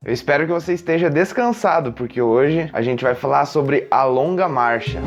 Eu espero que você esteja descansado, porque hoje a gente vai falar sobre A Longa Marcha.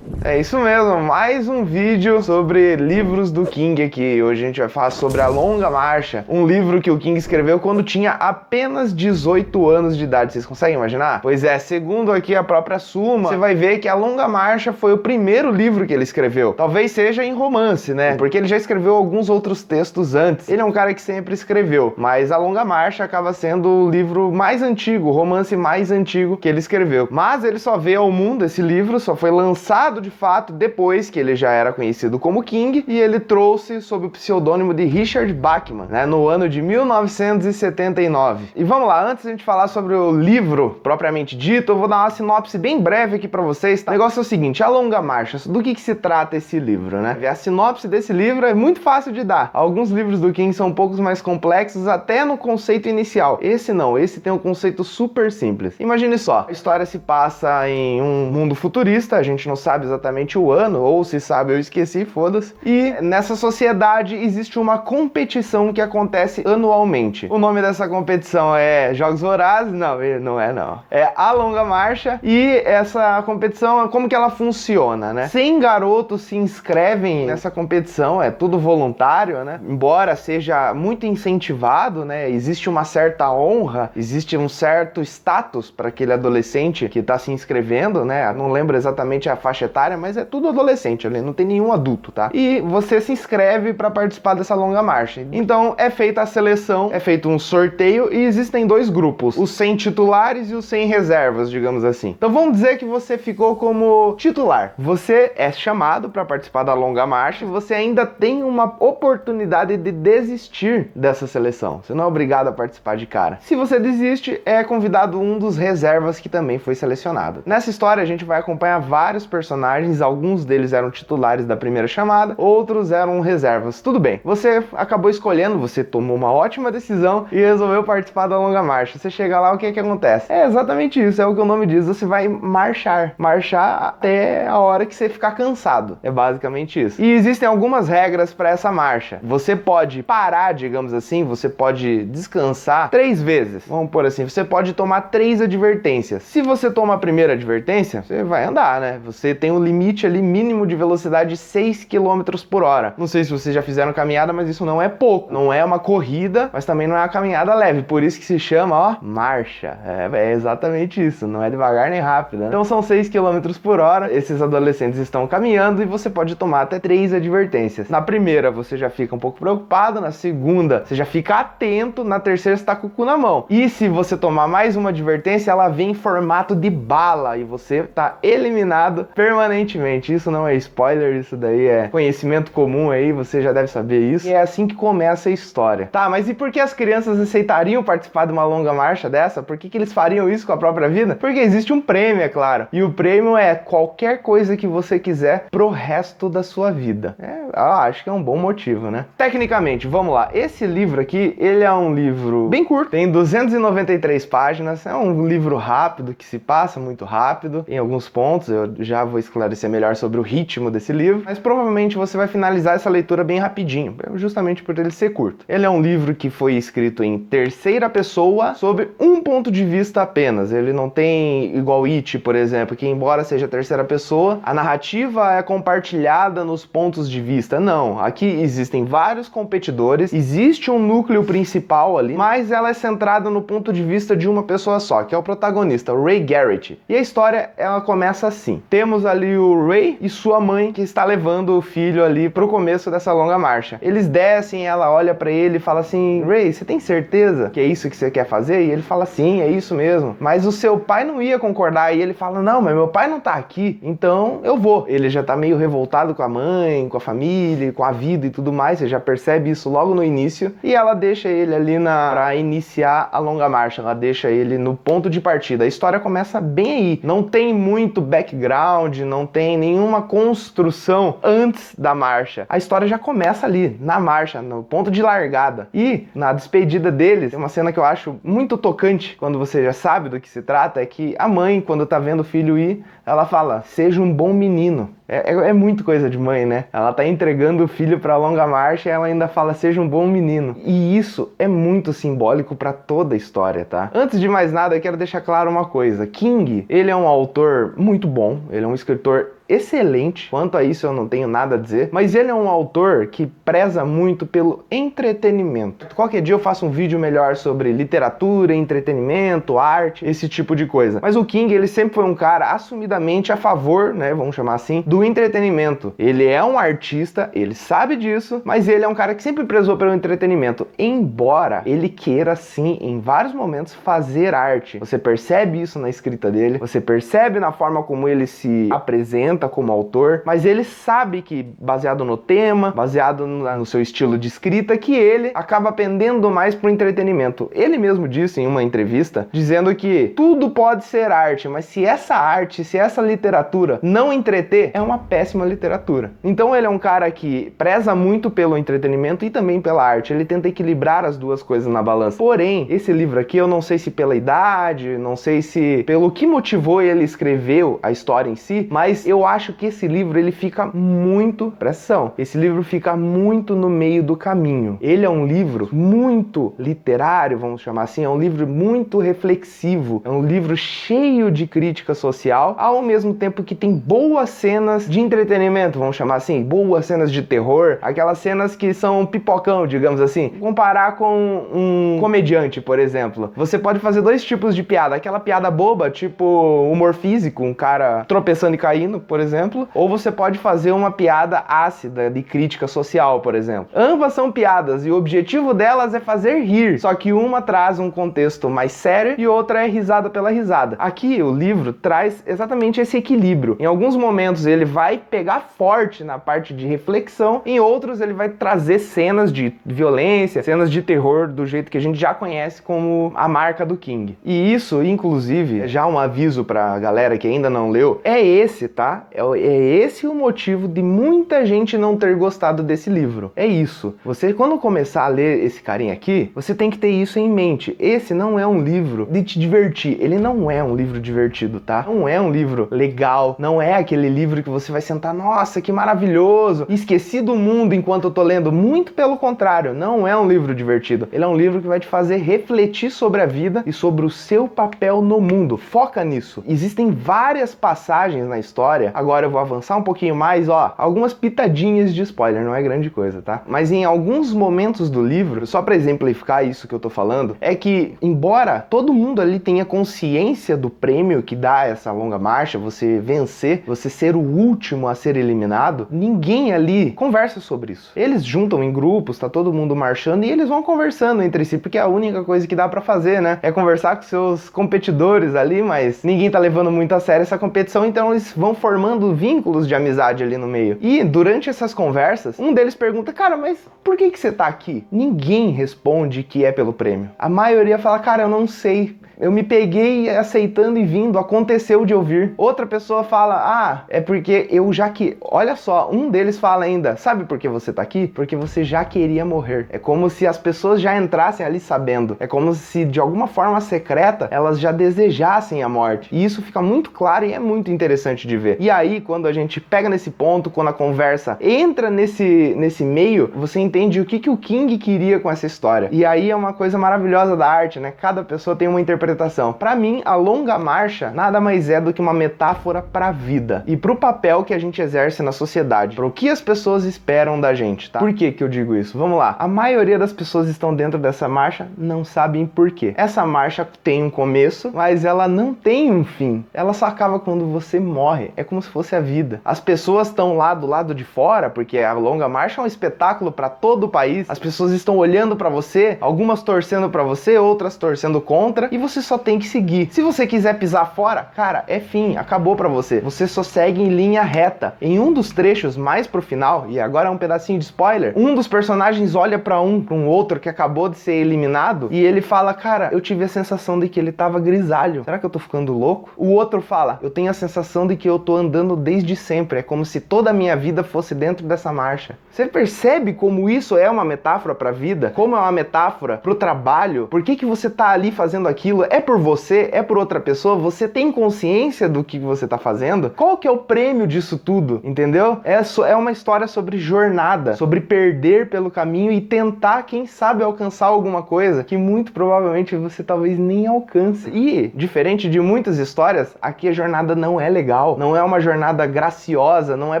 É isso mesmo, mais um vídeo sobre livros do King aqui. Hoje a gente vai falar sobre A Longa Marcha, um livro que o King escreveu quando tinha apenas 18 anos de idade. Vocês conseguem imaginar? Pois é, segundo aqui a própria Suma, você vai ver que A Longa Marcha foi o primeiro livro que ele escreveu. Talvez seja em romance, né? Porque ele já escreveu alguns outros textos antes. Ele é um cara que sempre escreveu, mas A Longa Marcha acaba sendo o livro mais antigo, o romance mais antigo que ele escreveu. Mas ele só veio ao mundo, esse livro só foi lançado de fato depois que ele já era conhecido como King, e ele trouxe sob o pseudônimo de Richard Bachman, né, no ano de 1979. E vamos lá, antes de a gente falar sobre o livro propriamente dito, eu vou dar uma sinopse bem breve aqui pra vocês, tá? O negócio é o seguinte: A Longa Marcha, do que se trata esse livro, né? A sinopse desse livro é muito fácil de dar. Alguns livros do King são um pouco mais complexos, até no conceito inicial. Esse não, esse tem um conceito super simples. Imagine só, a história se passa em um mundo futurista, a gente não sabe exatamente o ano, ou se sabe eu esqueci, foda-se. E nessa sociedade existe uma competição que acontece anualmente. O nome dessa competição é Jogos Vorazes? Não, não é não. É A Longa Marcha, e essa competição, como que ela funciona, né? 100 garotos se inscrevem nessa competição, é tudo voluntário, né? Embora seja muito incentivado, né? Existe uma certa honra, existe um certo status para aquele adolescente que está se inscrevendo, né? Não lembro exatamente a faixa etária, mas é tudo adolescente ali, não tem nenhum adulto, tá? E você se inscreve para participar dessa longa marcha. Então é feita a seleção, é feito um sorteio e existem dois grupos, os 100 titulares e os 100 reservas, digamos assim. Então vamos dizer que você ficou como titular. Você é chamado para participar da longa marcha e você ainda tem uma oportunidade de desistir dessa seleção. Você não é obrigado a participar de cara. Se você desiste, é convidado um dos reservas que também foi selecionado. Nessa história a gente vai acompanhar vários personagens, alguns deles eram titulares da primeira chamada, outros eram reservas. Tudo bem, você acabou escolhendo, você tomou uma ótima decisão e resolveu participar da longa marcha. Você chega lá, o que acontece? É exatamente isso, é o que o nome diz, você vai marchar até a hora que você ficar cansado. É basicamente isso. E existem algumas regras para essa marcha. Você pode parar, digamos assim, você pode descansar 3 vezes. Vamos por assim, você pode tomar 3 advertências. Se você toma a primeira advertência, você vai andar, né? Você tem um limite ali mínimo de velocidade de 6 km por hora. Não sei se vocês já fizeram caminhada, mas isso não é pouco. Não é uma corrida, mas também não é uma caminhada leve. Por isso que se chama, ó, marcha. É exatamente isso. Não é devagar nem rápido, né? Então são 6 km por hora. Esses adolescentes estão caminhando e você pode tomar até 3 advertências. Na primeira você já fica um pouco preocupado. Na segunda você já fica atento. Na terceira você tá com o cu na mão. E se você tomar mais uma advertência, ela vem em formato de bala e você tá eliminado permanentemente. Isso não é spoiler, isso daí é conhecimento comum aí, você já deve saber isso. E é assim que começa a história. Tá, mas e por que as crianças aceitariam participar de uma longa marcha dessa? Por que eles fariam isso com a própria vida? Porque existe um prêmio, é claro. E o prêmio é qualquer coisa que você quiser pro resto da sua vida. Acho que é um bom motivo, né? Tecnicamente, vamos lá. Esse livro aqui, ele é um livro bem curto, tem 293 páginas, é um livro rápido, que se passa muito rápido em alguns pontos. Eu já vou esclarecer melhor sobre o ritmo desse livro, mas provavelmente você vai finalizar essa leitura bem rapidinho, justamente por ele ser curto. Ele é um livro que foi escrito em terceira pessoa, sob um ponto de vista apenas. Ele não tem igual It, por exemplo, que embora seja terceira pessoa, a narrativa é compartilhada nos pontos de vista. Não, aqui existem vários competidores, existe um núcleo principal ali, mas ela é centrada no ponto de vista de uma pessoa só, que é o protagonista, o Ray Garrett. E a história, ela começa assim. Temos ali o Ray e sua mãe que está levando o filho ali pro começo dessa longa marcha. Eles descem, ela olha pra ele e fala assim: Ray, você tem certeza que é isso que você quer fazer? E ele fala: sim, é isso mesmo. Mas o seu pai não ia concordar. E ele fala: não, mas meu pai não tá aqui, então eu vou. Ele já tá meio revoltado com a mãe, com a família, com a vida e tudo mais. Você já percebe isso logo no início. E ela deixa ele ali pra iniciar a longa marcha. Ela deixa ele no ponto de partida. A história começa bem aí. Não tem muito background, não tem nenhuma construção antes da marcha. A história já começa ali, na marcha, no ponto de largada. E na despedida deles, tem uma cena que eu acho muito tocante, quando você já sabe do que se trata, é que a mãe, quando tá vendo o filho ir, ela fala: seja um bom menino. É muito coisa de mãe, né? Ela tá entregando o filho pra longa marcha e ela ainda fala, seja um bom menino. E isso é muito simbólico pra toda a história, tá? Antes de mais nada, eu quero deixar claro uma coisa. King, ele é um autor muito bom, ele é um escritor excelente, quanto a isso eu não tenho nada a dizer, mas ele é um autor que preza muito pelo entretenimento. Qualquer dia eu faço um vídeo melhor sobre literatura, entretenimento, arte, esse tipo de coisa. Mas o King, ele sempre foi um cara assumidamente a favor, né, vamos chamar assim, do entretenimento. Ele é um artista, ele sabe disso, mas ele é um cara que sempre prezou pelo entretenimento, embora ele queira sim, em vários momentos, fazer arte. Você percebe isso na escrita dele, você percebe na forma como ele se apresenta como autor, mas ele sabe que, baseado no tema, baseado no seu estilo de escrita, que ele acaba pendendo mais pro entretenimento. Ele mesmo disse em uma entrevista, dizendo que tudo pode ser arte, mas se essa literatura não entreter, é uma péssima literatura. Então ele é um cara que preza muito pelo entretenimento e também pela arte. Ele tenta equilibrar as duas coisas na balança. Porém, esse livro aqui, eu não sei se pela idade, não sei se pelo que motivou ele escreveu a história em si, mas eu acho que esse livro, ele fica muito, presta atenção, esse livro fica muito no meio do caminho. Ele é um livro muito literário, vamos chamar assim, é um livro muito reflexivo, é um livro cheio de crítica social, ao mesmo tempo que tem boas cenas de entretenimento, vamos chamar assim, boas cenas de terror, aquelas cenas que são pipocão, digamos assim. Comparar com um comediante, por exemplo. Você pode fazer dois tipos de piada, aquela piada boba, tipo humor físico, um cara tropeçando e caindo, por exemplo, ou você pode fazer uma piada ácida de crítica social, por exemplo. Ambas são piadas e o objetivo delas é fazer rir, só que uma traz um contexto mais sério e outra é risada pela risada. Aqui o livro traz exatamente esse equilíbrio. Em alguns momentos ele vai pegar forte na parte de reflexão, em outros ele vai trazer cenas de violência, cenas de terror do jeito que a gente já conhece como a marca do King. E isso, inclusive, já um aviso pra galera que ainda não leu, é esse, tá? É esse o motivo de muita gente não ter gostado desse livro. É isso. Você, quando começar a ler esse carinha aqui, você tem que ter isso em mente. Esse não é um livro de te divertir. Ele não é um livro divertido, tá? Não é um livro legal. Não é aquele livro que você vai sentar, nossa, que maravilhoso, esqueci do mundo enquanto eu tô lendo. Muito pelo contrário, não é um livro divertido. Ele é um livro que vai te fazer refletir sobre a vida e sobre o seu papel no mundo. Foca nisso. Existem várias passagens na história. Agora eu vou avançar um pouquinho mais, ó, algumas pitadinhas de spoiler, não é grande coisa, tá? Mas em alguns momentos do livro, só pra exemplificar isso que eu tô falando, é que, embora todo mundo ali tenha consciência do prêmio que dá essa longa marcha, você vencer, você ser o último a ser eliminado, ninguém ali conversa sobre isso. Eles juntam em grupos, tá todo mundo marchando e eles vão conversando entre si, porque é a única coisa que dá pra fazer, né? É conversar com seus competidores ali, mas ninguém tá levando muito a sério essa competição, então eles vão formando vínculos de amizade ali no meio. E durante essas conversas, um deles pergunta, cara, mas por que você tá aqui? Ninguém responde que é pelo prêmio. A maioria fala, cara, eu não sei. Eu me peguei aceitando e vindo, aconteceu de eu vir. Outra pessoa fala, ah, é porque eu já que... Olha só, um deles fala ainda, sabe por que você tá aqui? Porque você já queria morrer. É como se as pessoas já entrassem ali sabendo. É como se, de alguma forma secreta, elas já desejassem a morte. E isso fica muito claro e é muito interessante de ver. E aí, quando a gente pega nesse ponto, quando a conversa entra nesse meio, você entende o que o King queria com essa história. E aí é uma coisa maravilhosa da arte, né? Cada pessoa tem uma interpretação. Para mim, a longa marcha nada mais é do que uma metáfora para a vida e para o papel que a gente exerce na sociedade, para o que as pessoas esperam da gente, tá? Por que eu digo isso? Vamos lá. A maioria das pessoas que estão dentro dessa marcha não sabem por quê. Essa marcha tem um começo, mas ela não tem um fim. Ela só acaba quando você morre. É como se fosse a vida. As pessoas estão lá do lado de fora, porque a longa marcha é um espetáculo para todo o país. As pessoas estão olhando para você, algumas torcendo para você, outras torcendo contra, e você só tem que seguir. Se você quiser pisar fora, cara, é fim, acabou pra você. Você só segue em linha reta. Em um dos trechos mais pro final, e agora é um pedacinho de spoiler, um dos personagens olha pra um outro que acabou de ser eliminado e ele fala, cara, eu tive a sensação de que ele tava grisalho. Será que eu tô ficando louco? O outro fala, eu tenho a sensação de que eu tô andando desde sempre. É como se toda a minha vida fosse dentro dessa marcha. Você percebe como isso é uma metáfora pra vida? Como é uma metáfora pro trabalho? Por que você tá ali fazendo aquilo? É por você? É por outra pessoa? Você tem consciência do que você tá fazendo? Qual que é o prêmio disso tudo? Entendeu? É uma história sobre jornada, sobre perder pelo caminho e tentar, quem sabe, alcançar alguma coisa que muito provavelmente você talvez nem alcance. E, diferente de muitas histórias, aqui a jornada não é legal, não é uma jornada graciosa, não é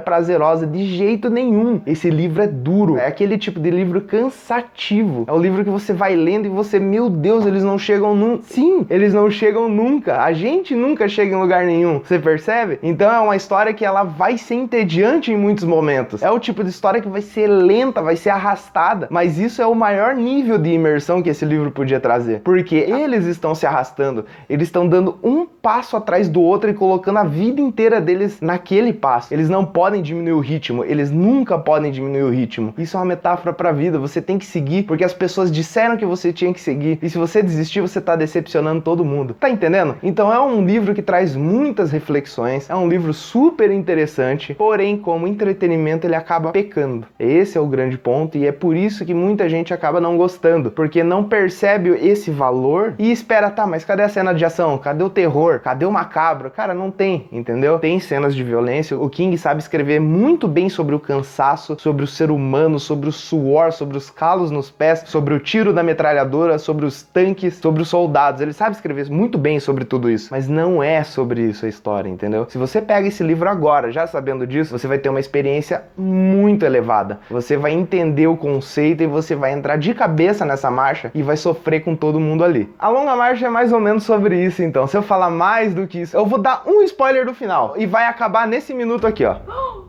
prazerosa de jeito nenhum. Esse livro é duro, é aquele tipo de livro cansativo. É o livro que você vai lendo e você, meu Deus, eles não chegam nunca. Sim, eles não chegam nunca. A gente nunca chega em lugar nenhum. Você percebe? Então é uma história que ela vai ser entediante em muitos momentos. É o tipo de história que vai ser lenta, vai ser arrastada, mas isso é o maior nível de imersão que esse livro podia trazer, porque eles estão se arrastando, eles estão dando um passo atrás do outro e colocando a vida inteira deles naquele passo. Eles não podem diminuir o ritmo, eles nunca podem diminuir o ritmo. Isso é uma metáfora pra vida, você tem que seguir porque as pessoas disseram que você tinha que seguir, e se você desistir, você tá decepcionando todo mundo. Tá entendendo? Então é um livro que traz muitas reflexões, é um livro super interessante, porém, como entretenimento, ele acaba pecando. Esse é o grande ponto, e é por isso que muita gente acaba não gostando, porque não percebe esse valor e espera, tá, mas cadê a cena de ação? Cadê o terror? Cadê o macabro? Cara, não tem, entendeu? Tem cenas de violência, o King sabe escrever muito bem sobre o cansaço, sobre o ser humano, sobre o suor, sobre os calos nos pés, sobre o tiro da metralhadora, sobre os tanques, sobre os soldados. Ele sabe escrever muito bem sobre tudo isso, mas não é sobre isso a história, entendeu? Se você pega esse livro agora, já sabendo disso, você vai ter uma experiência muito elevada. Você vai entender o conceito e você vai entrar de cabeça nessa marcha e vai sofrer com todo mundo ali. A Longa Marcha é mais ou menos sobre isso, então. Se eu falar mais do que isso, eu vou dar um spoiler do final e vai acabar nesse minuto aqui, ó.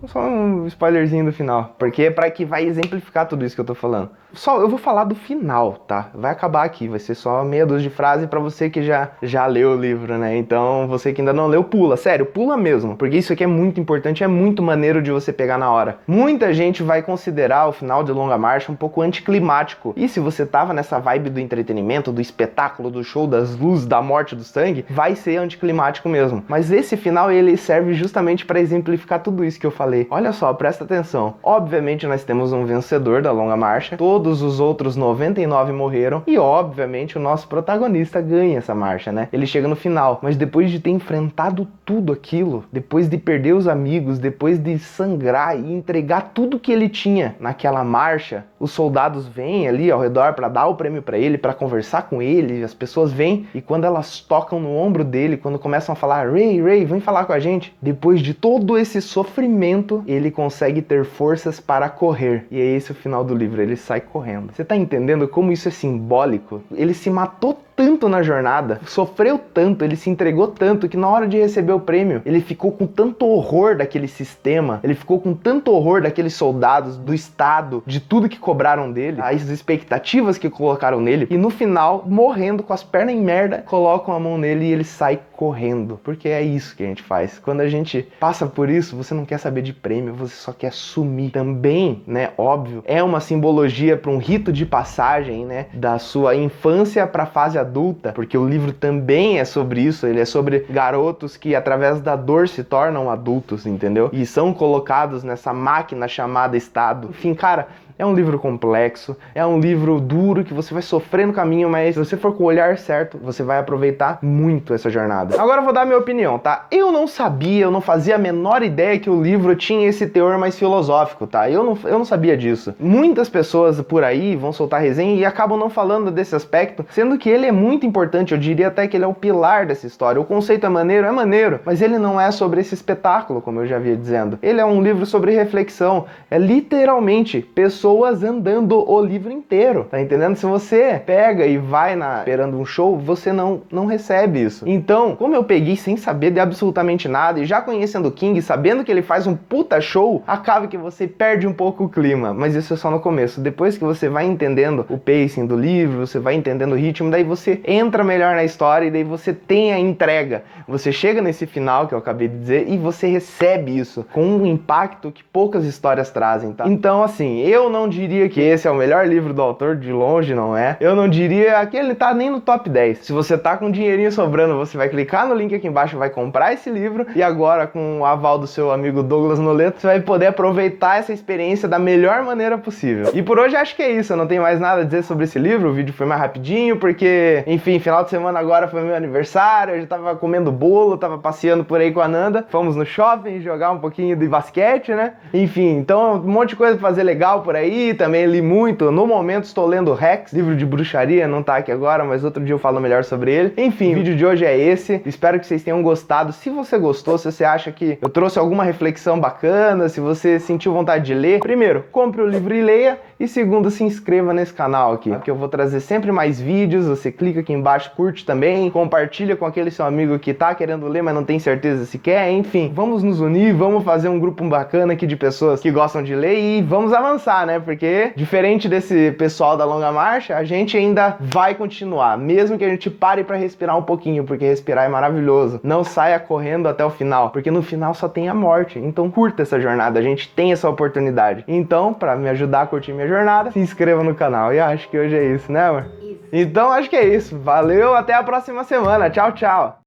Só um spoilerzinho do final, porque é pra que vai exemplificar tudo isso que eu tô falando. Só eu vou falar do final, tá? Vai acabar aqui, vai ser só meia dúzia de frases pra você que já leu o livro, né? Então, você que ainda não leu, pula, sério, pula mesmo, porque isso aqui é muito importante, é muito maneiro de você pegar na hora. Muita gente vai considerar o final de Longa Marcha um pouco anticlimático, e se você tava nessa vibe do entretenimento, do espetáculo, do show, das luzes, da morte, do sangue, vai ser anticlimático mesmo. Mas esse final, ele serve justamente pra exemplificar tudo isso que eu falei. Olha só, presta atenção. Obviamente, nós temos um vencedor da Longa Marcha, todos os outros 99 morreram, e obviamente o nosso protagonista ganha essa marcha, né? Ele chega no final, mas depois de ter enfrentado tudo aquilo, depois de perder os amigos, depois de sangrar e entregar tudo que ele tinha naquela marcha, os soldados vêm ali ao redor para dar o prêmio para ele, para conversar com ele, as pessoas vêm, e quando elas tocam no ombro dele, quando começam a falar, Ray, vem falar com a gente, depois de todo esse sofrimento, ele consegue ter forças para correr, e é esse o final do livro, ele sai correndo. Você tá entendendo como isso é simbólico? Ele se matou tanto na jornada, sofreu tanto, ele se entregou tanto, que na hora de receber o prêmio, ele ficou com tanto horror daquele sistema, ele ficou com tanto horror daqueles soldados, do Estado, de tudo que cobraram dele, as expectativas que colocaram nele, e no final, morrendo com as pernas em merda, colocam a mão nele e ele sai correndo, porque é isso que a gente faz. Quando a gente passa por isso, você não quer saber de prêmio, você só quer sumir. Também, né, óbvio, é uma simbologia para um rito de passagem, né, da sua infância para a fase adulta, porque o livro também é sobre isso, ele é sobre garotos que através da dor se tornam adultos, entendeu? E são colocados nessa máquina chamada Estado. Enfim, cara, é um livro complexo, é um livro duro que você vai sofrer no caminho, mas se você for com o olhar certo, você vai aproveitar muito essa jornada. Agora eu vou dar a minha opinião, tá? Eu não sabia, eu não fazia a menor ideia que o livro tinha esse teor mais filosófico, tá? Eu não sabia disso. Muitas pessoas por aí vão soltar resenha e acabam não falando desse aspecto, sendo que ele é muito importante, eu diria até que ele é o pilar dessa história. O conceito é maneiro, mas ele não é sobre esse espetáculo, como eu já havia dizendo. Ele é um livro sobre reflexão, é literalmente pessoas andando o livro inteiro, tá entendendo? Se você pega e vai esperando um show, você não recebe isso. Então, como eu peguei sem saber de absolutamente nada e já conhecendo o King, sabendo que ele faz um puta show, acaba que você perde um pouco o clima, mas isso é só no começo. Depois que você vai entendendo o pacing do livro, você vai entendendo o ritmo, daí você entra melhor na história e daí você tem a entrega. Você chega nesse final que eu acabei de dizer e você recebe isso com um impacto que poucas histórias trazem, tá? Então, assim, eu não diria que esse é o melhor livro do autor, de longe não é. Eu não diria que ele tá nem no top 10. Se você tá com um dinheirinho sobrando, você vai clicar no link aqui embaixo, vai comprar esse livro e agora com o aval do seu amigo Douglas Noleto, você vai poder aproveitar essa experiência da melhor maneira possível. E por hoje acho que é isso, eu não tenho mais nada a dizer sobre esse livro, o vídeo foi mais rapidinho porque, enfim, Enfim, final de semana agora foi meu aniversário, eu já tava comendo bolo, tava passeando por aí com a Nanda, fomos no shopping jogar um pouquinho de basquete, né? Enfim, então um monte de coisa pra fazer legal por aí, também li muito. No momento estou lendo Rex, livro de bruxaria, não tá aqui agora, mas outro dia eu falo melhor sobre ele. Enfim, o vídeo de hoje é esse, espero que vocês tenham gostado. Se você gostou, se você acha que eu trouxe alguma reflexão bacana, se você sentiu vontade de ler, primeiro, compre o livro e leia, e segundo, se inscreva nesse canal aqui, que eu vou trazer sempre mais vídeos. Você clica aqui embaixo, curte também, compartilha com aquele seu amigo que tá querendo ler, mas não tem certeza se quer. Enfim, vamos nos unir, vamos fazer um grupo bacana aqui de pessoas que gostam de ler e vamos avançar, né? Porque, diferente desse pessoal da Longa Marcha, a gente ainda vai continuar, mesmo que a gente pare pra respirar um pouquinho, porque respirar é maravilhoso. Não saia correndo até o final, porque no final só tem a morte. Então curta essa jornada, a gente tem essa oportunidade. Então, pra me ajudar a curtir minha jornada, se inscreva no canal. E acho que hoje é isso, né, amor? Isso. Então acho que é isso. Valeu, até a próxima semana. Tchau, tchau.